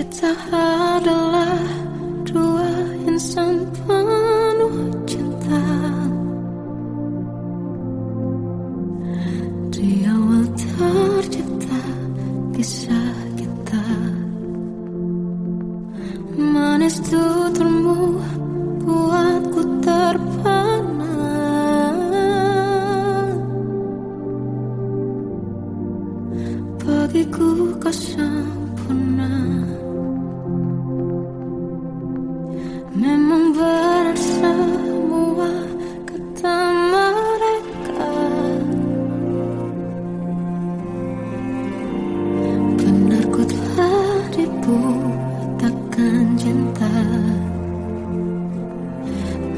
Kita adalah dua insan penuh cinta. Di awal tercipta kisah kita, manis tuturmu buatku terpana. Bagiku kau sempurna. Memang benar semua kata mereka, benar ku telah dibutakan cinta.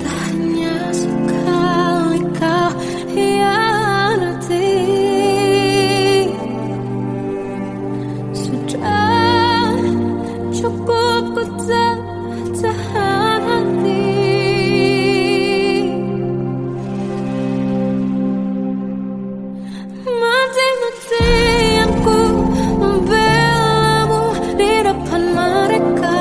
Tak hanya sekali kau hianati, sudah cukup ku tahan hati. Mati-matian ku membelamu di depan mereka.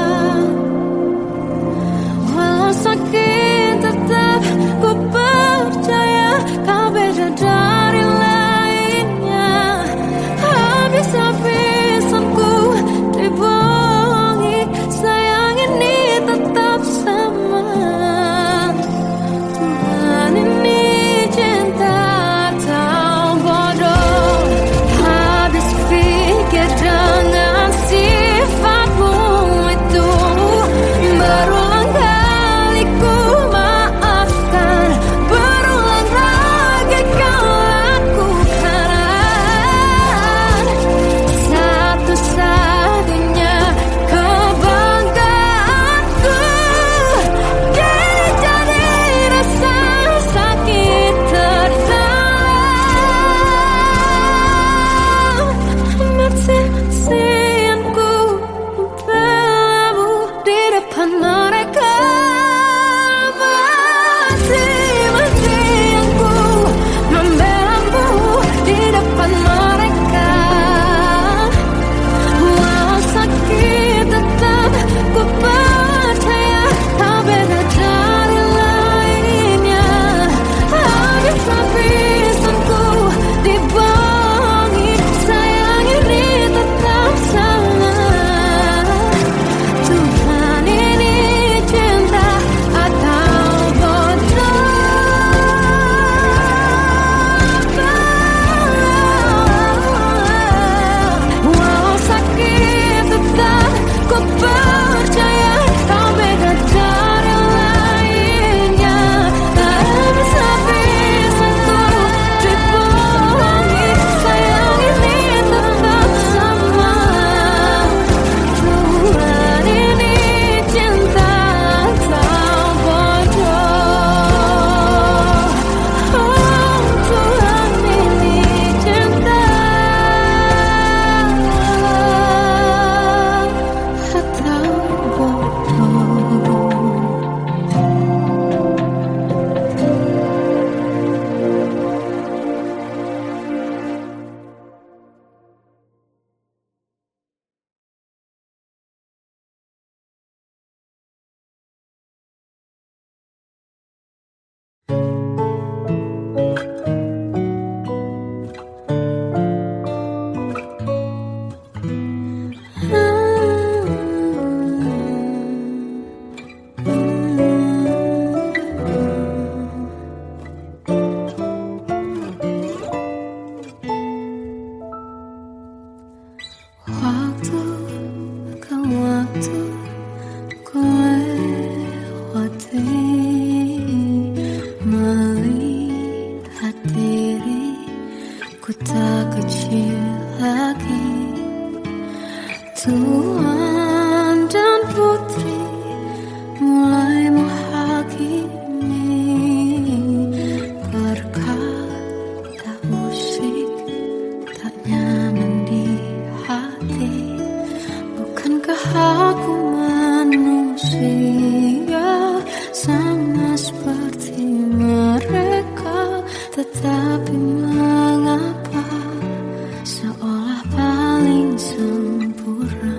Walau sakit tetap ku percaya kau beda dari lainnya. Habis-habisan ku dibohongi, sayang ini tetap sama. Tuhan ini cinta atau bodoh. Habis pikir dengan sifatmu itu, berulang kali ku maafkan, berulang lagi kau lakukan. Satu-satunya kebanggaanku kini jadi rasa sakit terdalam. Mati-matian ku membelamu di depan mereka. Mati-matian ku membelamu di depan mereka. Walau sakit tetap ku percaya kau beda dari lainnya. Habis-habisan ku dibohongi, sayang ini tetap sama. Tuhan ini cinta atau bodoh. Walau sakit tetap ku percaya kau beda dari lainnya. Habis-habisan ku dibohongi, sayang ini tetap sama. Tuhan ini cinta atau bodoh. Oh, Tuhan ini cinta atau bodoh. Waktu ke waktu ku lewati, melihat diri ku tak kecil lagi. Tuan dan putri mulai menghakimi, berkata musik tak nyaman di hati. Bukankah aku manusia sama seperti mereka? Tetapi mengapa seolah paling sempurna?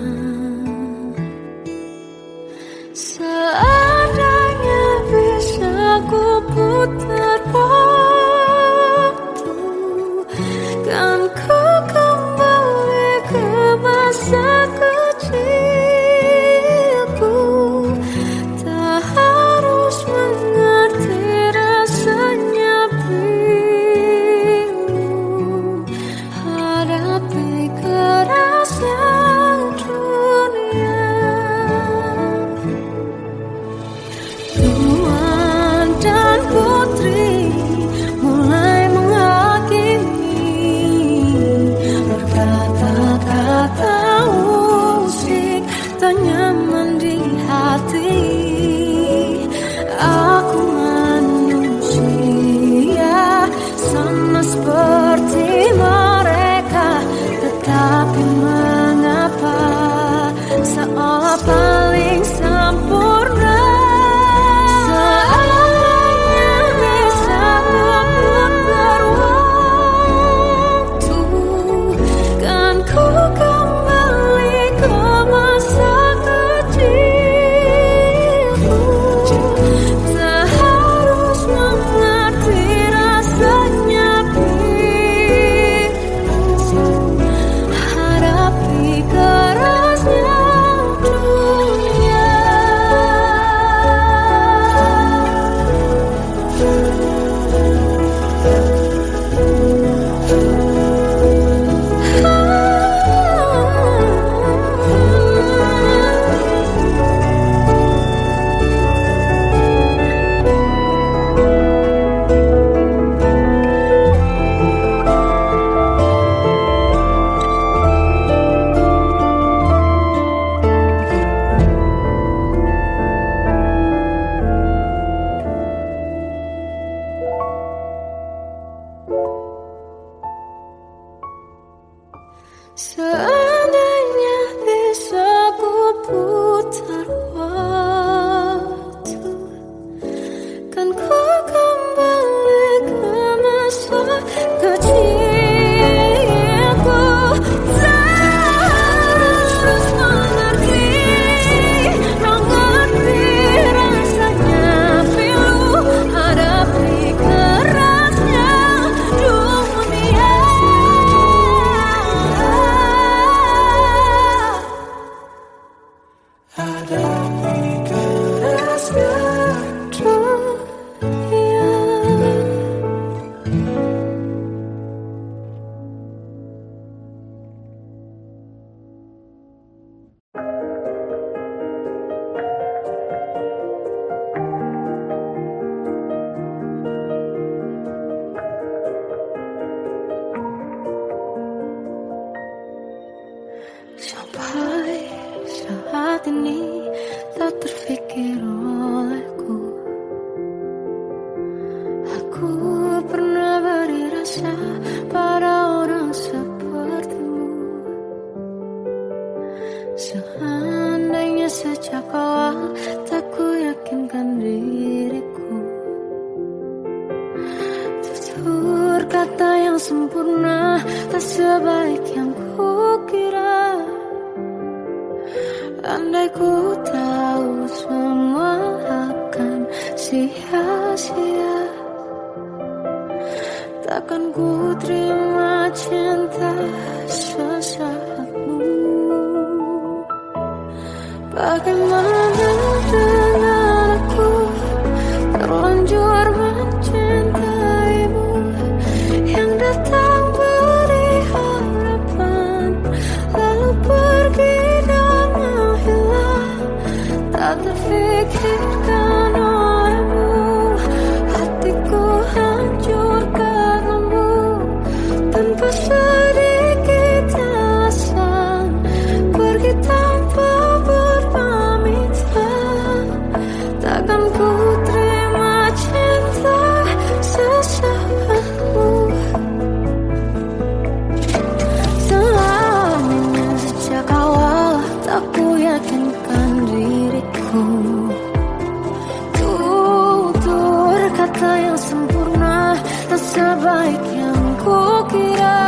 Seandainya bisa ku putar waktu, kan ku kembali ke masa kecilku. Terus mengerti, mengerti rasanya pilu hadapi kerasnya dunia. Hadapi kerasnya dunia. Sampai saat ini tak terfikir olehku, aku pernah beri rasa pada orang sepertimu. Seandainya sejak awal tak ku yakinkan diriku, tutur kata yang sempurna tak sebaik yang kukira. Andai ku tahu semua akan sia-sia, takkan ku terima cinta sesaatmu. Bagaimana dengan aku terlanjur mencintaimu, yang datang beri harapan lalu pergi dan menghilang, tak terfikirkan olehmu. Hatiku hancur karenamu, tanpa sedikit alasan, pergi tanpa berpamitan. Takkan ku terima cinta sesaatmu. Selamanya sejak awal tak ku yakinkan diriku, tutur kata yang sempurna tak sebaik yang kukira.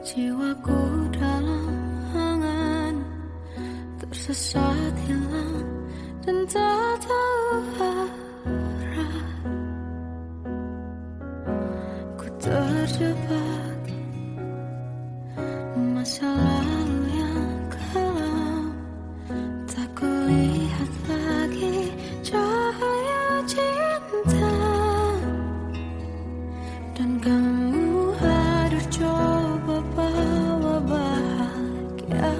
Jiwaku dalam angan, tersesat hilang dan tak tahu arah. Ku terjebak masa lalu yang kelam, tak kulihat lagi cahaya cinta. Dan kamu hadir coba bawa bahagia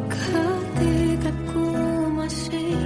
ketika ku masih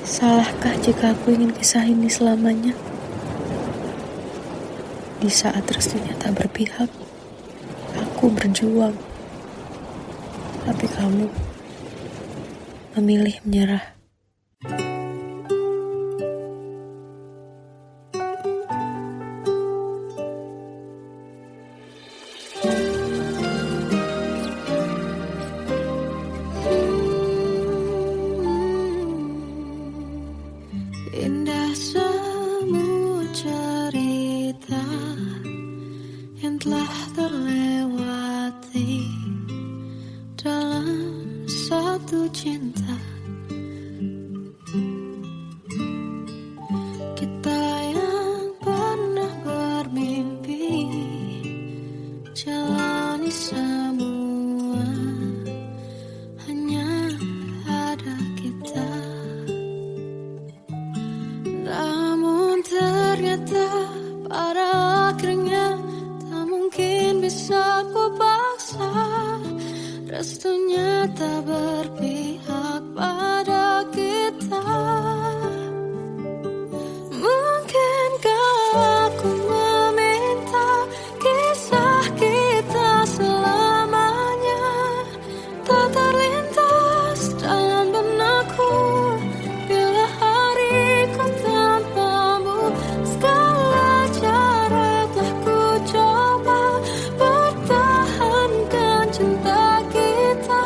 Salahkah jika aku ingin kisah ini selamanya? Di saat restunya tak berpihak, aku berjuang. Tapi kamu memilih menyerah. Indah semua cerita yang telah terlewati dalam satu cinta. Kita yang pernah bermimpi jalani semua, hanya ada kita. Namun ternyata pada akhirnya tak mungkin bisa ku paksa. Restunya tak berpihak pada kita. Mungkinkah aku meminta kisah kita selamanya tak terlintas dalam benakku bila hariku tanpamu. Segala cara telah ku coba pertahankan cinta kita,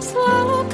selalu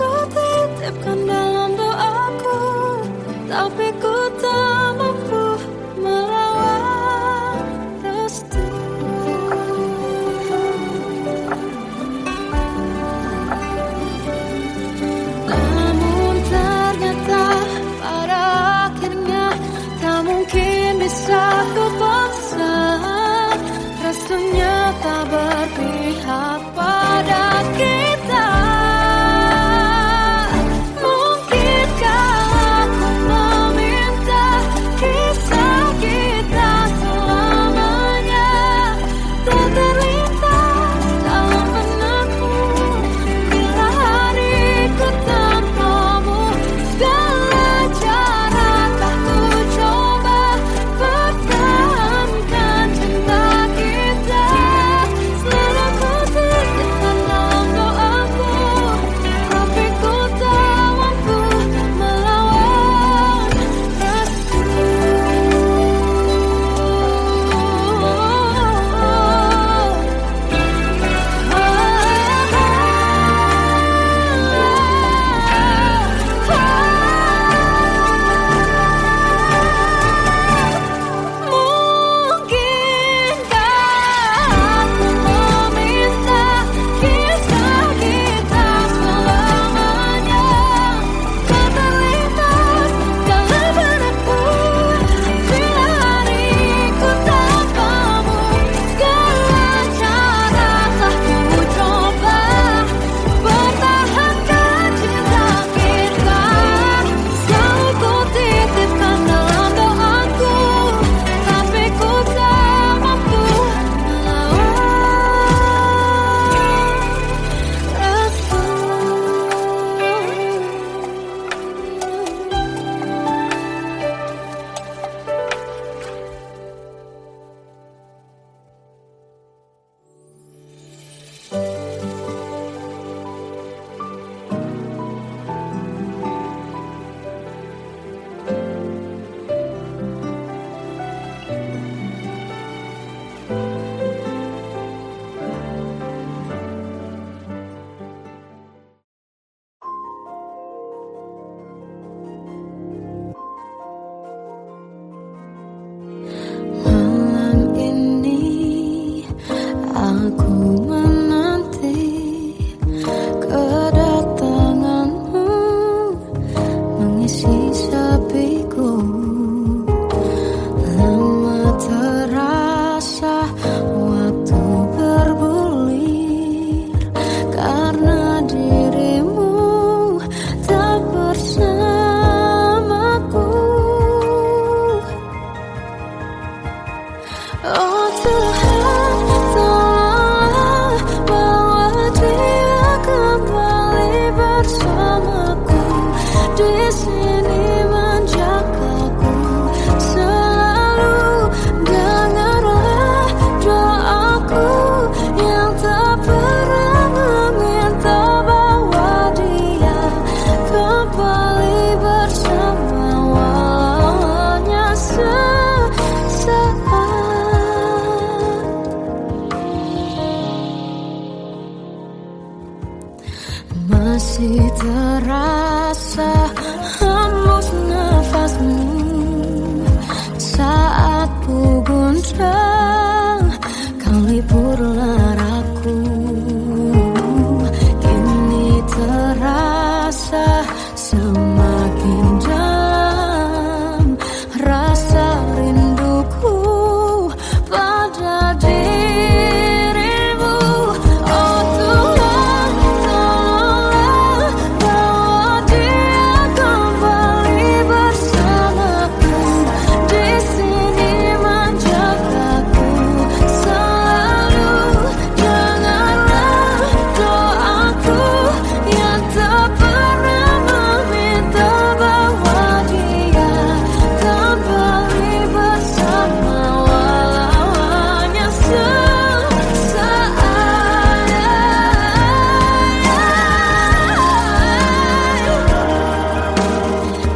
hembus nafasmu saat ku goncang, kau liburlah aku. Kini terasa semakin dalam rasa rinduku pada dirimu. Oh Tuhan, tolonglah bawa dia kembali bersamaku. Di sini menjagaku selalu. Janganlah doaku yang tak pernah meminta bawa dia kembali bersama, walau hanya sesaat.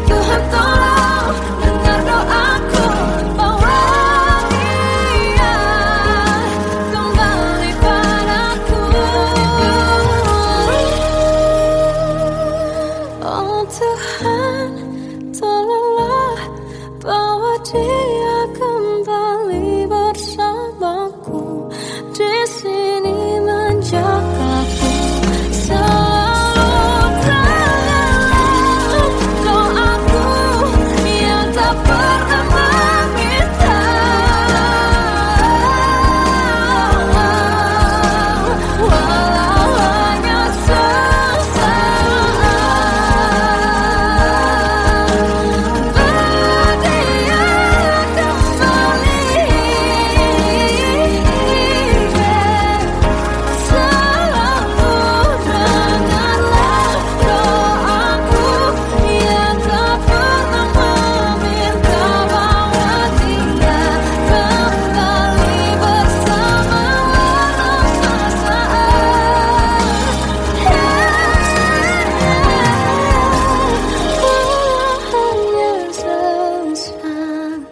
Tuhan tolong dengar doaku, bawa dia kembali padaku. Oh Tuhan, tolonglah bawa dia kembali bersamaku. Di sini menjagaku selalu. Janganlah doaku yang tak pernah meminta, walau hanya sesaat. Berdia kembali selalu. Dengarlah doaku yang tak pernah meminta, bawa dia kembali bersama, walau sesaat. Hanya sesaat.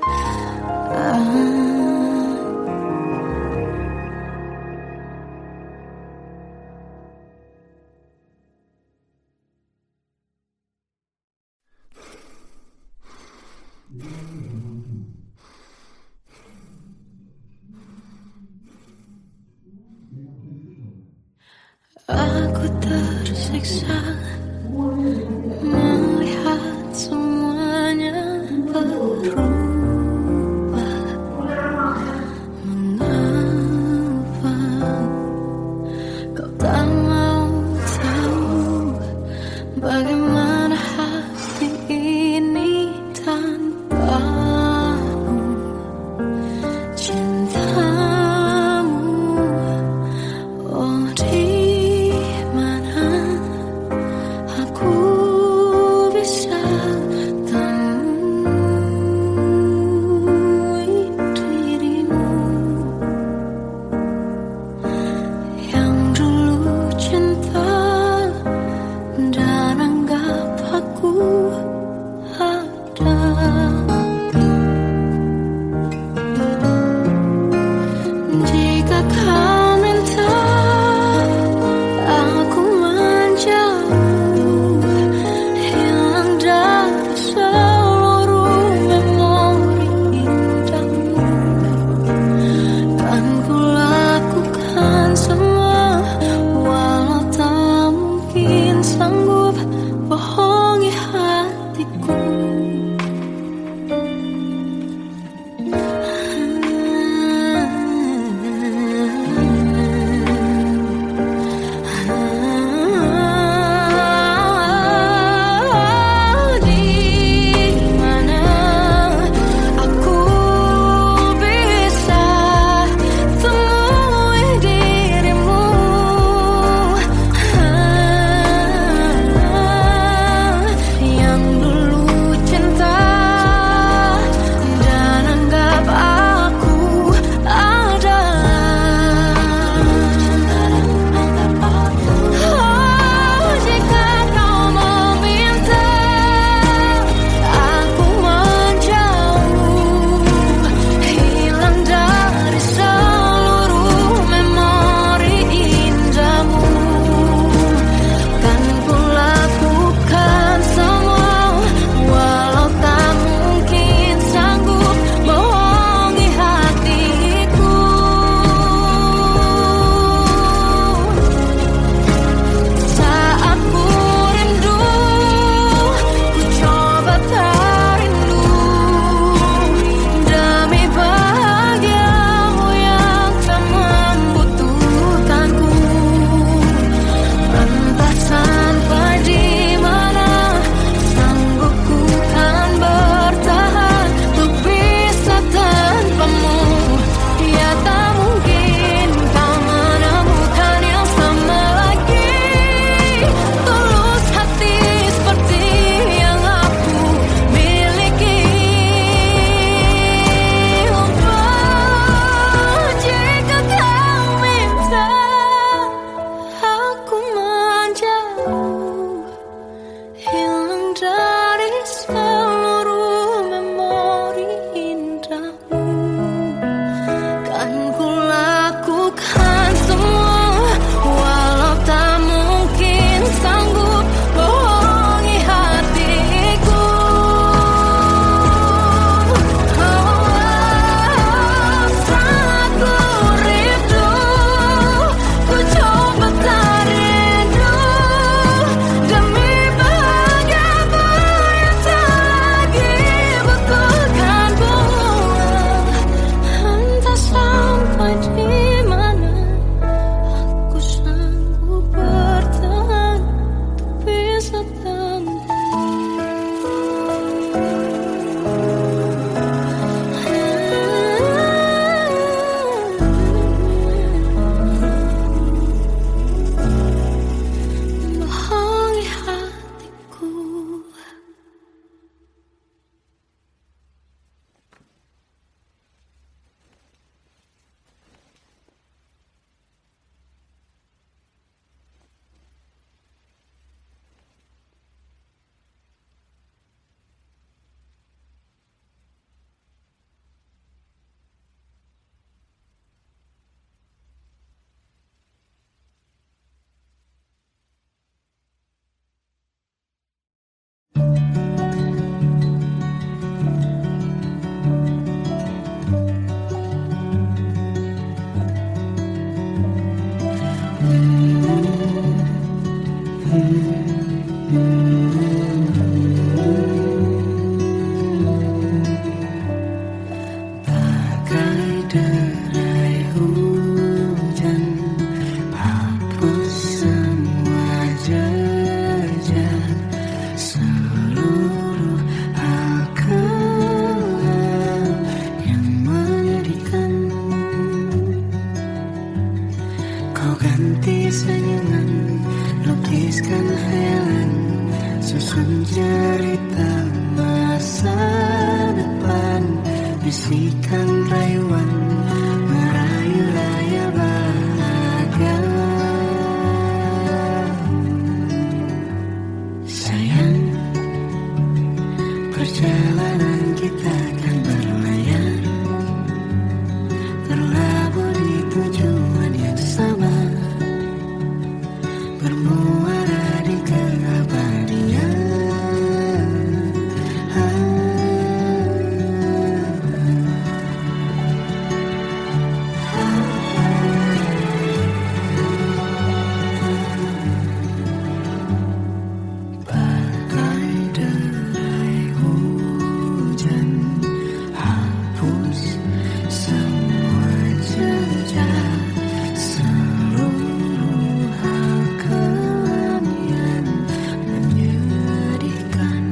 Aku tersiksa melihat semuanya berubah. Mengapa kau tak mau tahu bagaimana hati ini tanpamu? Cintamu, oh di mana bisikan rayuan merayu raya bahagia. Sayang, perjalanan kita akan berlayar, berlabuh di tujuan yang sama, bermuara di keabadian. Bagai derai hujan, hapus semua jejak, seluruh hal kelam yang menyedihkan.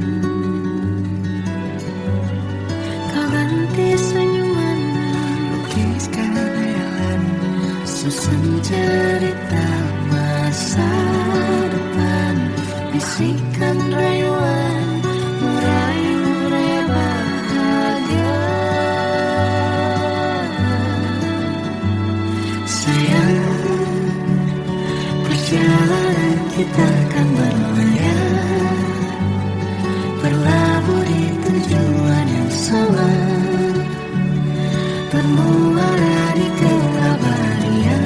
Kau ganti senyuman, lukiskan khayalan, susun cerita masa depan, bisikan rayuan merayu raya bahagia. Sayang, perjalanan kita akan berlayar, berlabuh di tujuan yang sama, bermuara di keabadian.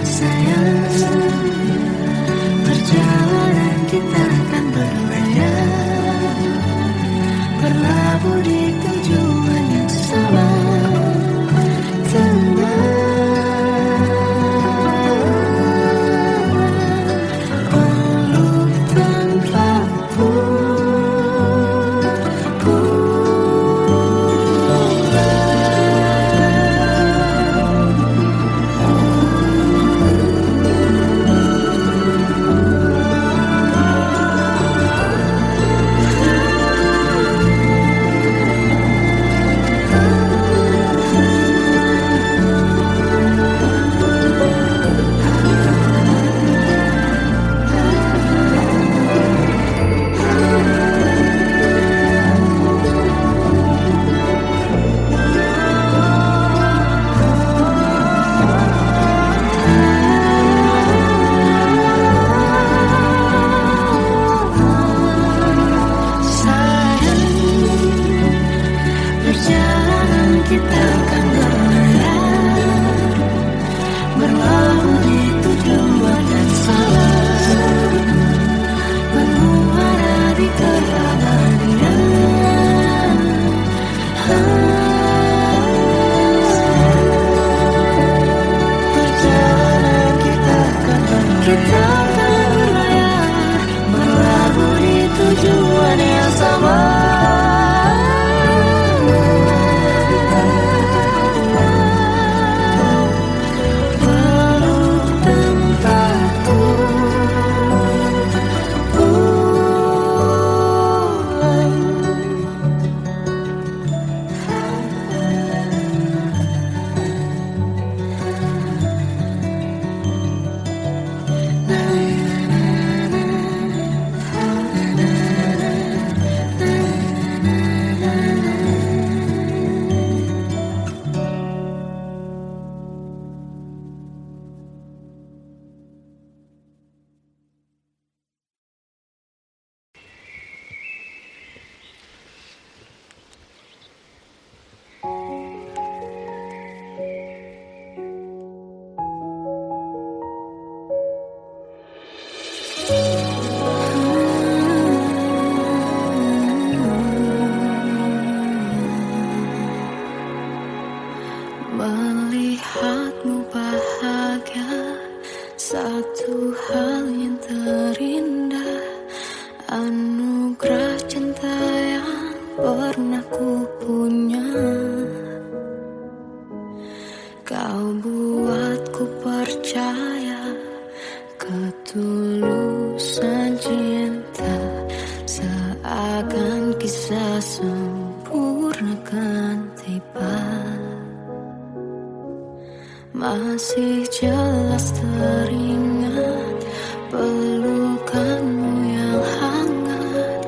Sayang, perjalanan kita akan berlayar, berlabuh di tujuan yang sama. Peluk tanpaku, perjalanan kita akan berlayar, berlabuh di tujuan yang sama, bermuara di keabadian. Perjalanan kita akan berlayar, berlabuh di tujuan yang sama. Melihatmu bahagia, satu hal yang terindah, anugerah cinta yang pernah ku punya. Kau buatku percaya ketulusan cinta, seakan kisah sempurna kan tiba. Masih jelas teringat pelukanmu yang hangat,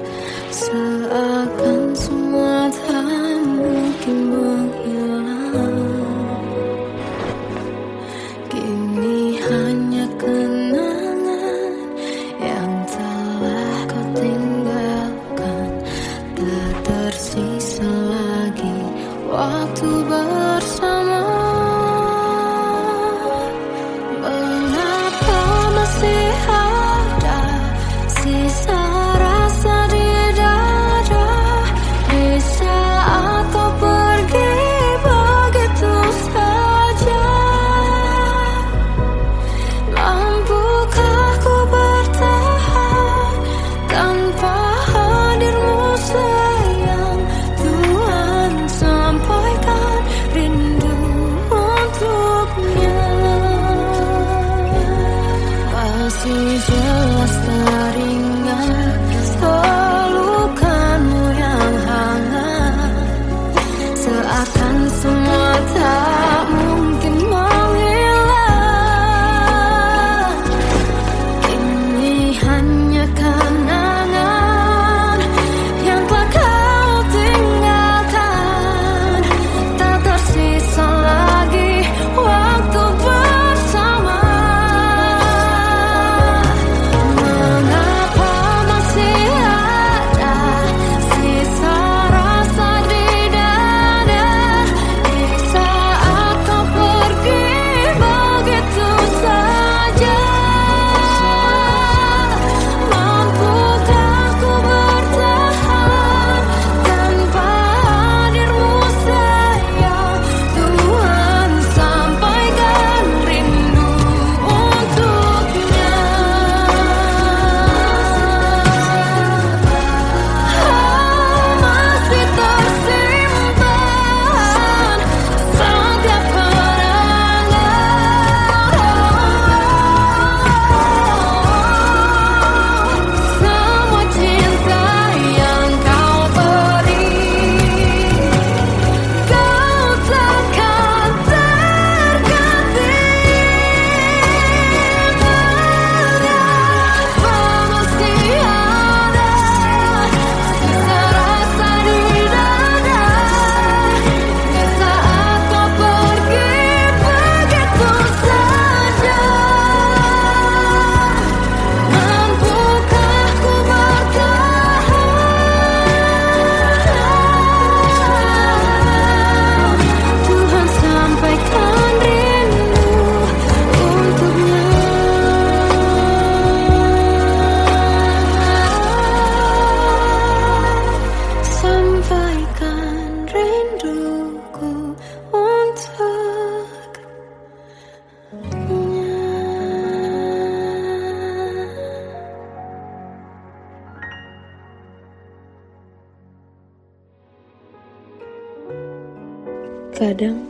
Kadang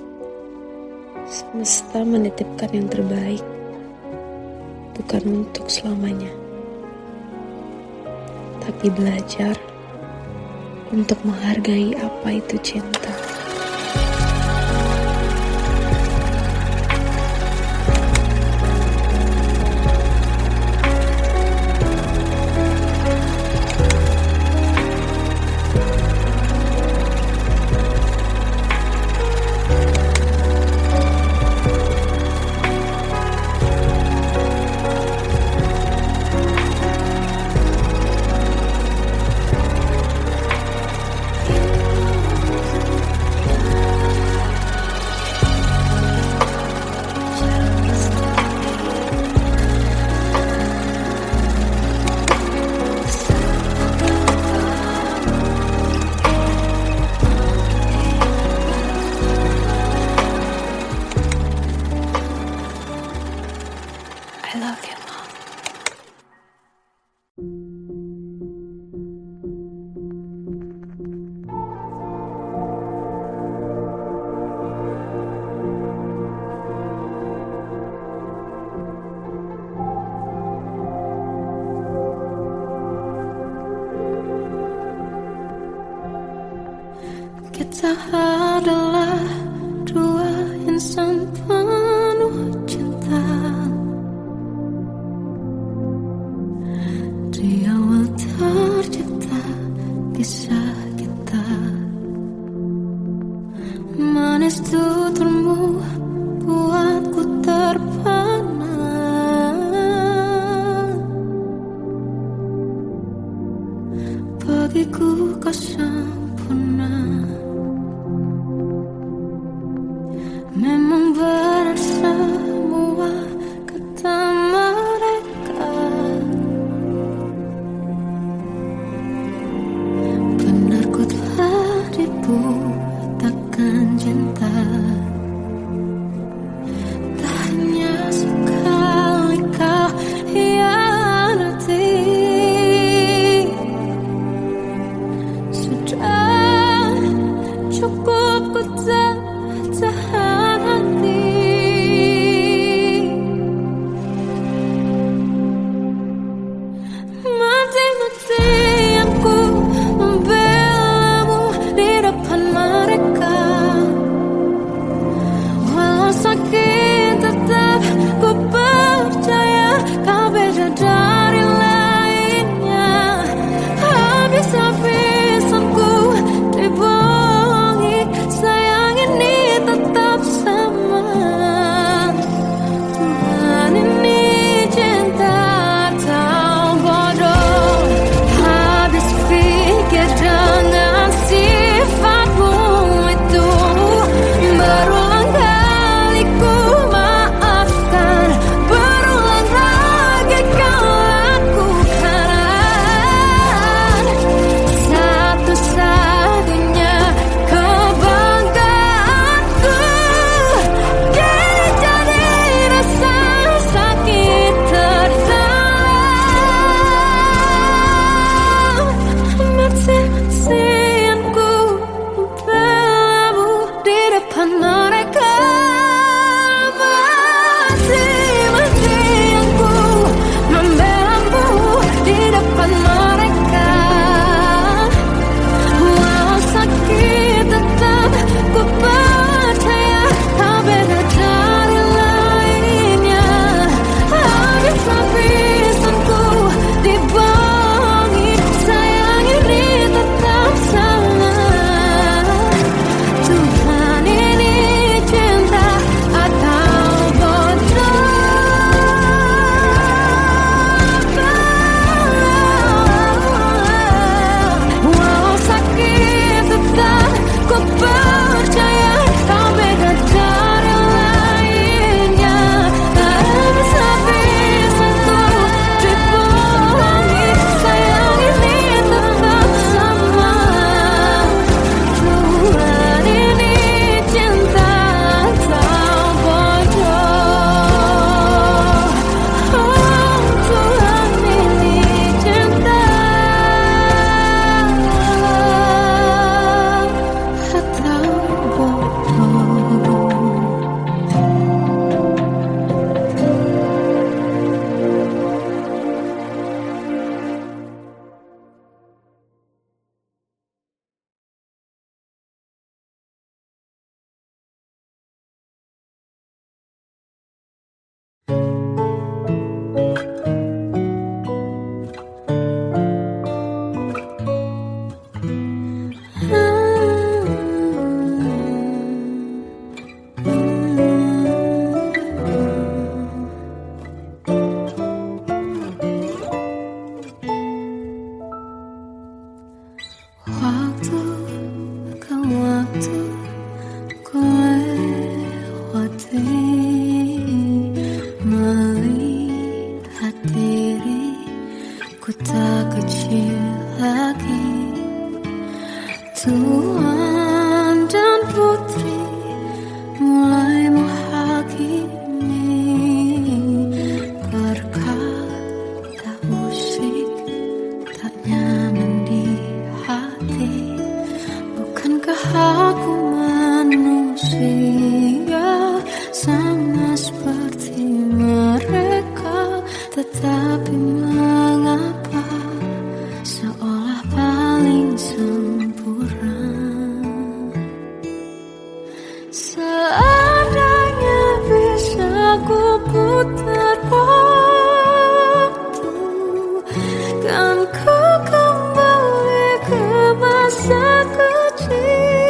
semesta menitipkan yang terbaik, bukan untuk selamanya, tapi belajar untuk menghargai apa itu cinta. I love you, Mom. Kita adalah dua insan penuh cinta. Di awal tercipta kisah kita, manis tuturmu buatku terpana. Bagiku kau sempurna. Memang benar semua kata mereka, benar ku telah dibutakan cinta. Tak hanya sekali kau hianati, sudah Tuan dan putri mulai menghakimi berkata musik tak nyaman di hati. Bukankah aku manusia sama seperti mereka, tetapi mengapa seolah paling sempurna? Seandainya bisa ku putar waktu, kan ku kembali ke masa kecilku.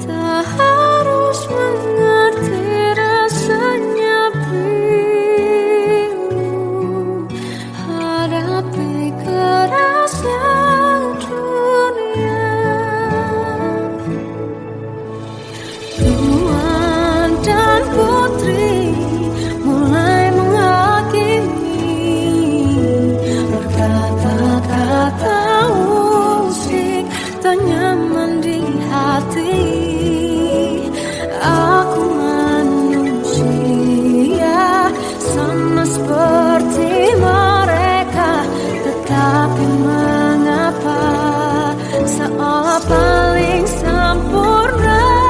Tak harus mengerti rasanya pilu, hadapi kerasnya dunia. Tuan dan putri mulai menghakimi berkata-kata musik tak nyaman di hati. Aku manusia sama seperti mereka, tetapi mengapa seolah paling sempurna?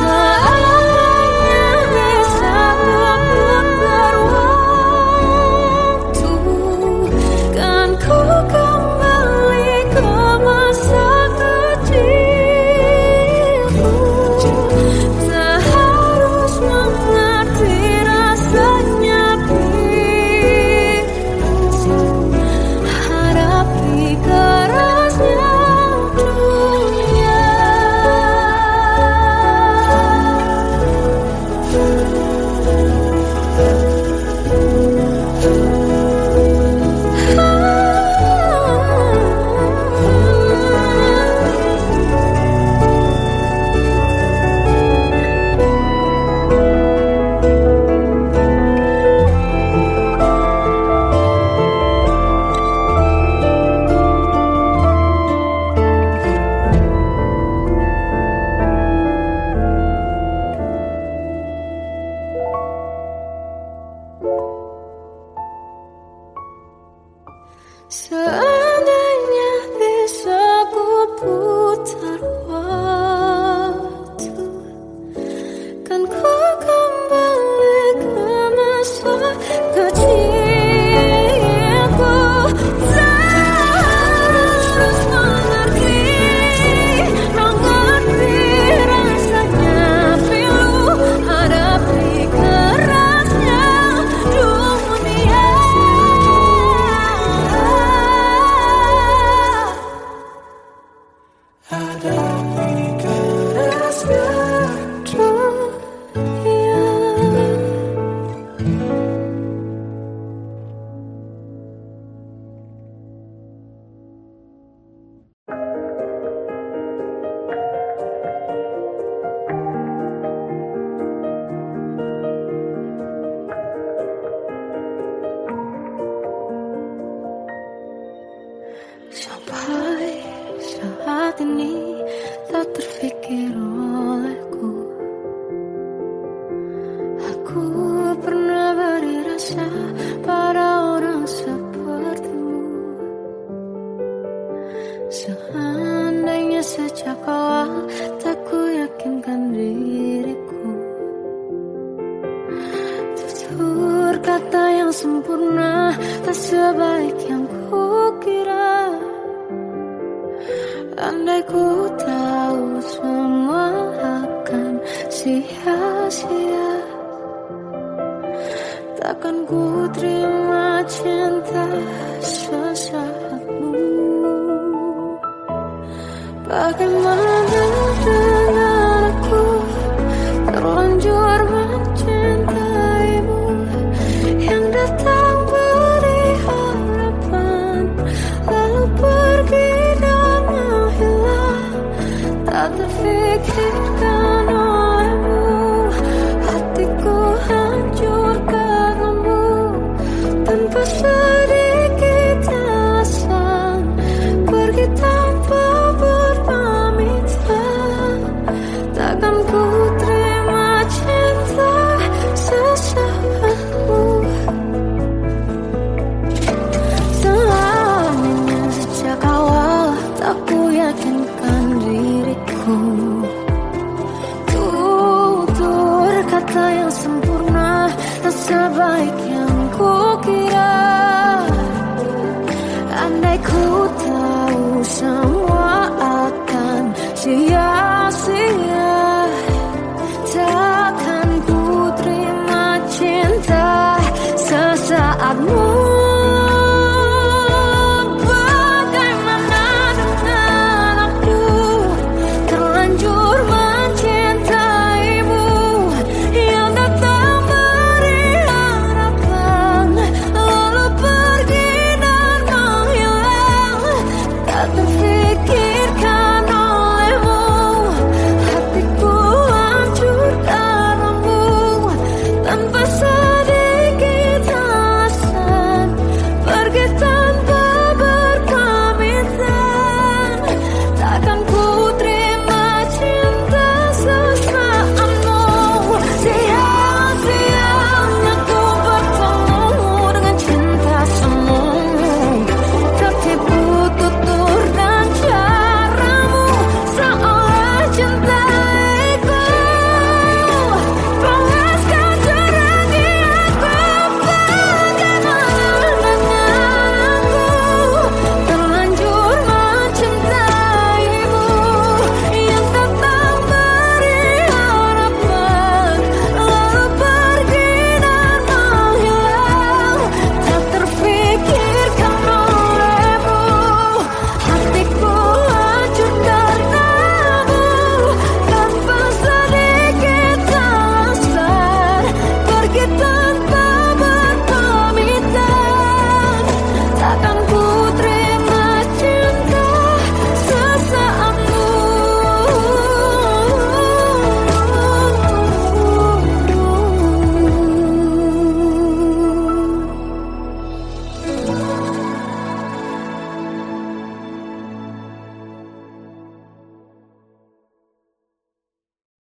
Seandainya bisa memutar waktu, kan ku kembali ke masa kecilku. Tak harus mengerti rasanya pilu, hadapi kerasnya dunia. Seandainya bisa ku putar waktu, kan ku kembali ke masa kecilku. Tak harus mengerti rasanya pilu, hadapi kerasnya dunia. Hadapi kerasnya dunia. Sampai saat ini tak terfikir olehku, aku pernah beri rasa pada orang sepertimu. Seandainya sejak awal tak ku yakinkan diriku, tutur kata yang sempurna tak sebaik yang kukira. Andai ku tahu semua akan sia-sia, takkan ku terima cinta sesaatmu. Bagaimana dengan aku terlanjur mencintaimu, yang datang beri harapan lalu pergi dan menghilang, tak terfikirkan